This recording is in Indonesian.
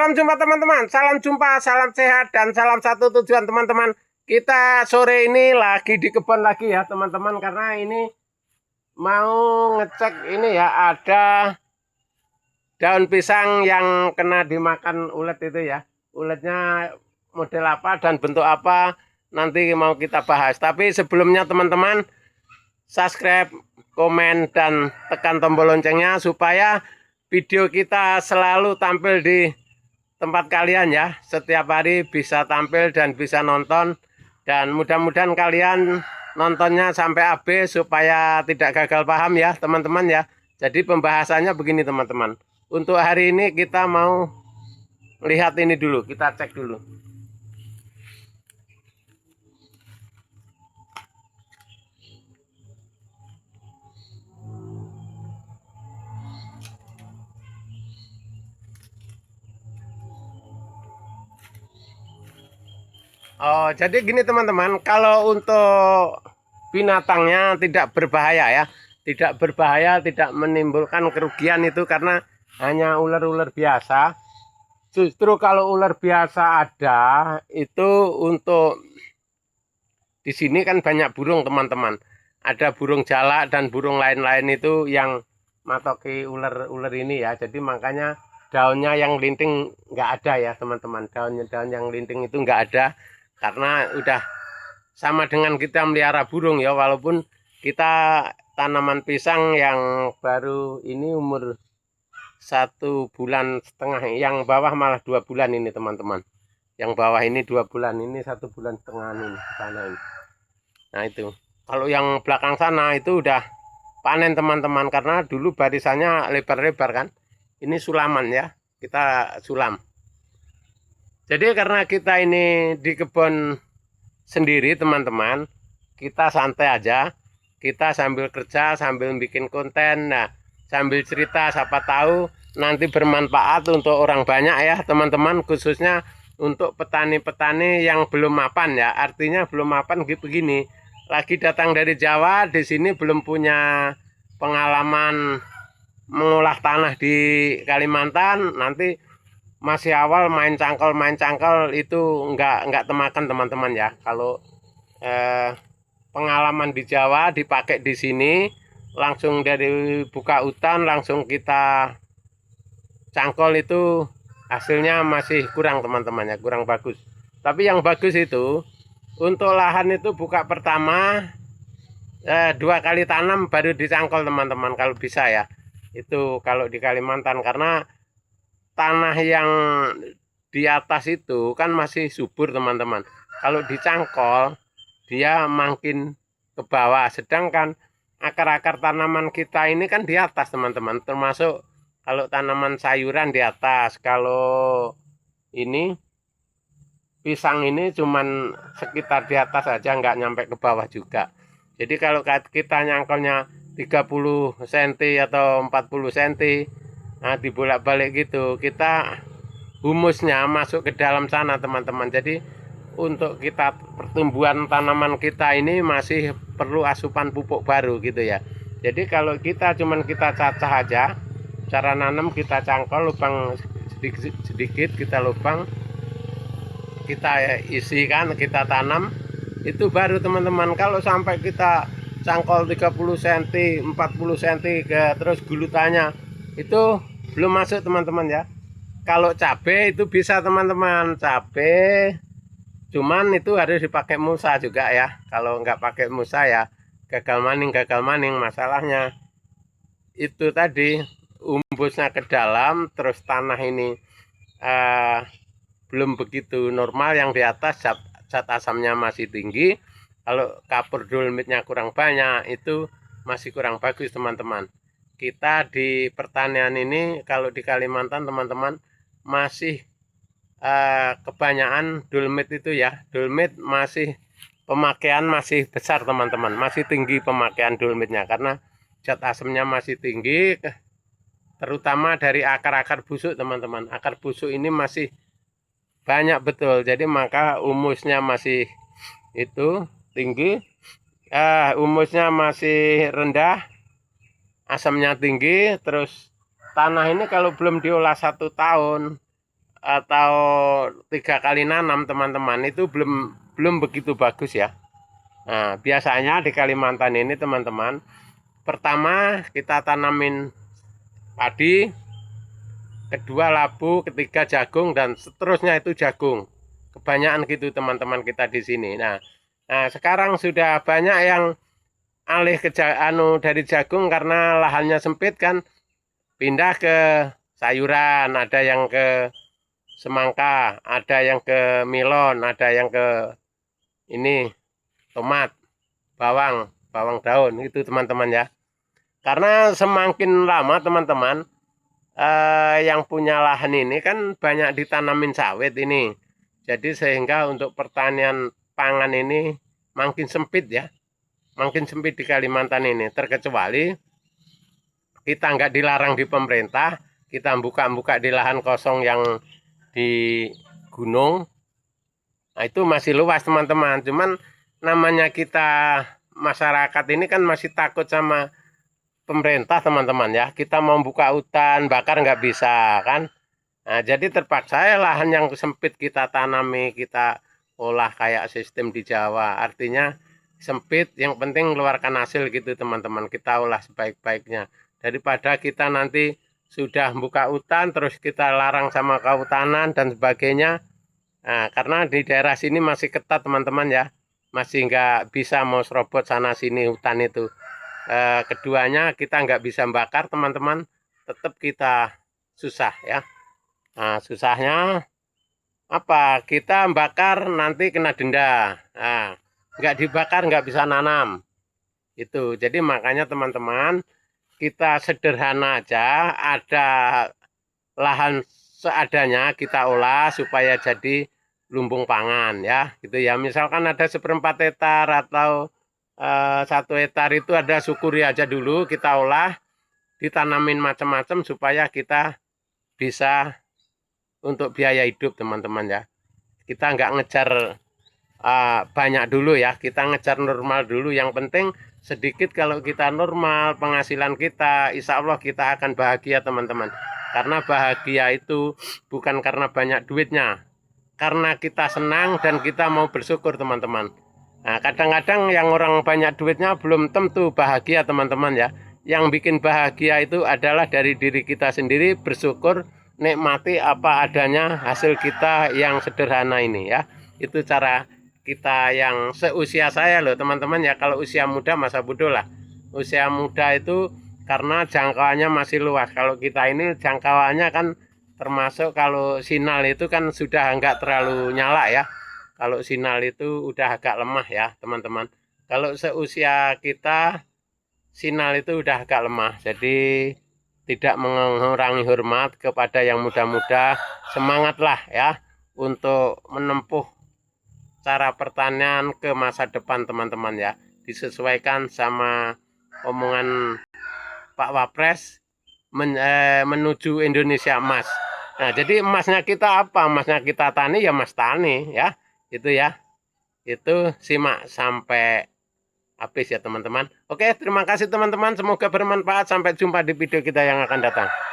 salam jumpa teman-teman. Salam jumpa, salam sehat, dan salam satu tujuan teman-teman. Kita sore ini lagi di kebun lagi ya teman-teman. Karena ini mau ngecek ini ya, ada daun pisang yang kena dimakan ulet itu ya. Uletnya model apa dan bentuk apa nanti mau kita bahas. Tapi sebelumnya teman-teman, subscribe, komen, dan tekan tombol loncengnya supaya video kita selalu tampil di tempat kalian ya. Setiap hari bisa tampil dan bisa nonton. Dan mudah-mudahan kalian nontonnya sampai habis supaya tidak gagal paham ya teman-teman ya. Jadi pembahasannya begini teman-teman. Untuk hari ini kita mau lihat ini dulu. Kita cek dulu. Oh, jadi gini teman-teman, kalau untuk binatangnya tidak berbahaya ya, tidak berbahaya, tidak menimbulkan kerugian itu karena hanya ular-ular biasa. Justru kalau ular biasa ada, itu untuk di sini kan banyak burung teman-teman. Ada burung jalak dan burung lain-lain itu yang matoki ular-ular ini ya. Jadi makanya daunnya yang linting nggak ada ya teman-teman. Daun yang linting itu nggak ada. Karena udah sama dengan kita melihara burung ya, walaupun kita tanaman pisang yang baru ini umur 1,5 bulan, yang bawah malah 2 bulan ini teman-teman. Yang bawah ini 2 bulan, ini 1,5 bulan ini sana ini. Nah itu, kalau yang belakang sana itu udah panen teman-teman, karena dulu barisannya lebar-lebar kan. Ini sulaman ya, kita sulam. Jadi karena kita ini di kebun sendiri teman-teman, kita santai aja, kita sambil kerja, sambil bikin konten, nah sambil cerita, siapa tahu nanti bermanfaat untuk orang banyak ya teman-teman, khususnya untuk petani-petani yang belum mapan ya. Artinya belum mapan begini, lagi datang dari Jawa, di sini belum punya pengalaman mengolah tanah di Kalimantan, nanti masih awal main cangkol itu nggak temakan teman-teman ya. Kalau pengalaman di Jawa dipakai di sini, langsung dari buka hutan langsung kita cangkol, itu hasilnya masih kurang teman-teman ya, kurang bagus. Tapi yang bagus itu untuk lahan itu buka pertama 2 kali tanam baru dicangkol teman-teman kalau bisa ya. Itu kalau di Kalimantan, karena tanah yang di atas itu kan masih subur teman-teman. Kalau dicangkol dia makin ke bawah, sedangkan akar-akar tanaman kita ini kan di atas teman-teman. Termasuk kalau tanaman sayuran di atas, kalau ini pisang ini cuman sekitar di atas aja, nggak nyampe ke bawah juga. Jadi kalau kita nyangkolnya 30 cm atau 40 cm, nah dibolak-balik gitu, kita humusnya masuk ke dalam sana teman-teman. Jadi untuk kita pertumbuhan tanaman kita ini masih perlu asupan pupuk baru gitu ya. Jadi kalau kita kita cacah aja, cara nanam kita cangkol, lubang sedikit kita lubang, kita isikan, kita tanam, itu baru teman-teman. Kalau sampai kita cangkol 30 cm 40 cm terus gulutannya itu belum masuk teman-teman ya. Kalau cabai itu bisa teman-teman, cabai cuman itu harus dipakai mulsa juga ya. Kalau nggak pakai mulsa ya gagal maning. Masalahnya itu tadi, umbusnya ke dalam, terus tanah ini belum begitu normal, yang di atas zat asamnya masih tinggi. Kalau kapur dolmitnya kurang banyak, itu masih kurang bagus teman-teman. Kita di pertanian ini kalau di Kalimantan teman-teman masih kebanyakan dolmit itu ya. Dolmit masih pemakaian masih besar teman-teman, masih tinggi pemakaian dolmitnya karena zat asamnya masih tinggi, terutama dari akar-akar busuk teman-teman. Akar busuk ini masih banyak betul, jadi maka humusnya masih itu tinggi, humusnya masih rendah, asamnya tinggi. Terus tanah ini kalau belum diolah 1 tahun, atau 3 kali nanam teman-teman itu belum begitu bagus ya. Nah, biasanya di Kalimantan ini teman-teman, pertama kita tanamin padi, kedua labu, ketiga jagung, dan seterusnya itu jagung. Kebanyakan gitu teman-teman kita di sini. Nah, sekarang sudah banyak yang alih ke dari jagung karena lahannya sempit kan, pindah ke sayuran, ada yang ke semangka, ada yang ke melon, ada yang ke ini tomat, bawang daun itu teman-teman ya. Karena semakin lama teman-teman yang punya lahan ini kan banyak ditanamin sawit ini. Jadi sehingga untuk pertanian pangan ini makin sempit ya. Makin sempit di Kalimantan ini. Terkecuali kita nggak dilarang di pemerintah, kita buka-buka di lahan kosong yang di gunung. Nah, itu masih luas teman-teman. Cuman namanya kita masyarakat ini kan masih takut sama pemerintah teman-teman ya. Kita mau buka hutan bakar nggak bisa kan. Nah, jadi terpaksa ya lahan yang sempit kita tanami, kita olah kayak sistem di Jawa. Artinya sempit, yang penting keluarkan hasil gitu teman-teman. Kita olah sebaik-baiknya. Daripada kita nanti sudah buka hutan, terus kita larang sama kehutanan dan sebagainya. Nah, karena di daerah sini masih ketat teman-teman ya. Masih nggak bisa mau serobot sana sini hutan itu. Keduanya kita nggak bisa bakar teman-teman. Tetap kita susah ya. Nah, susahnya apa? Kita bakar nanti kena denda. Nah, nggak dibakar nggak bisa nanam. Itu. Jadi makanya teman-teman kita sederhana aja. Ada lahan seadanya kita olah supaya jadi lumbung pangan ya. Gitu ya. Misalkan ada 1/4 hektar atau 1 hektar itu ada syukuri aja dulu kita olah, ditanamin macam-macam supaya kita bisa untuk biaya hidup teman-teman ya. Kita nggak ngejar banyak dulu ya, kita ngejar normal dulu. Yang penting sedikit, kalau kita normal penghasilan kita, insya Allah kita akan bahagia teman-teman. Karena bahagia itu bukan karena banyak duitnya, karena kita senang dan kita mau bersyukur teman-teman. Nah, kadang-kadang yang orang banyak duitnya belum tentu bahagia teman-teman ya. Yang bikin bahagia itu adalah dari diri kita sendiri, bersyukur, nikmati apa adanya hasil kita yang sederhana ini ya. Itu cara kita yang seusia saya loh teman-teman ya. Kalau usia muda masa bodoh lah. Usia muda itu karena jangkauannya masih luas. Kalau kita ini jangkauannya kan termasuk kalau sinyal itu kan sudah enggak terlalu nyala ya. Kalau sinyal itu udah agak lemah ya teman-teman. Kalau seusia kita sinyal itu udah agak lemah. Jadi tidak mengurangi hormat kepada yang muda-muda. Semangatlah ya untuk menempuh cara pertanian ke masa depan teman-teman ya. Disesuaikan sama omongan Pak Wapres menuju Indonesia emas. Nah, jadi emasnya kita apa? Emasnya kita tani ya mas tani ya. Itu ya. Itu simak sampai habis ya teman-teman. Oke, terima kasih teman-teman. Semoga bermanfaat. Sampai jumpa di video kita yang akan datang.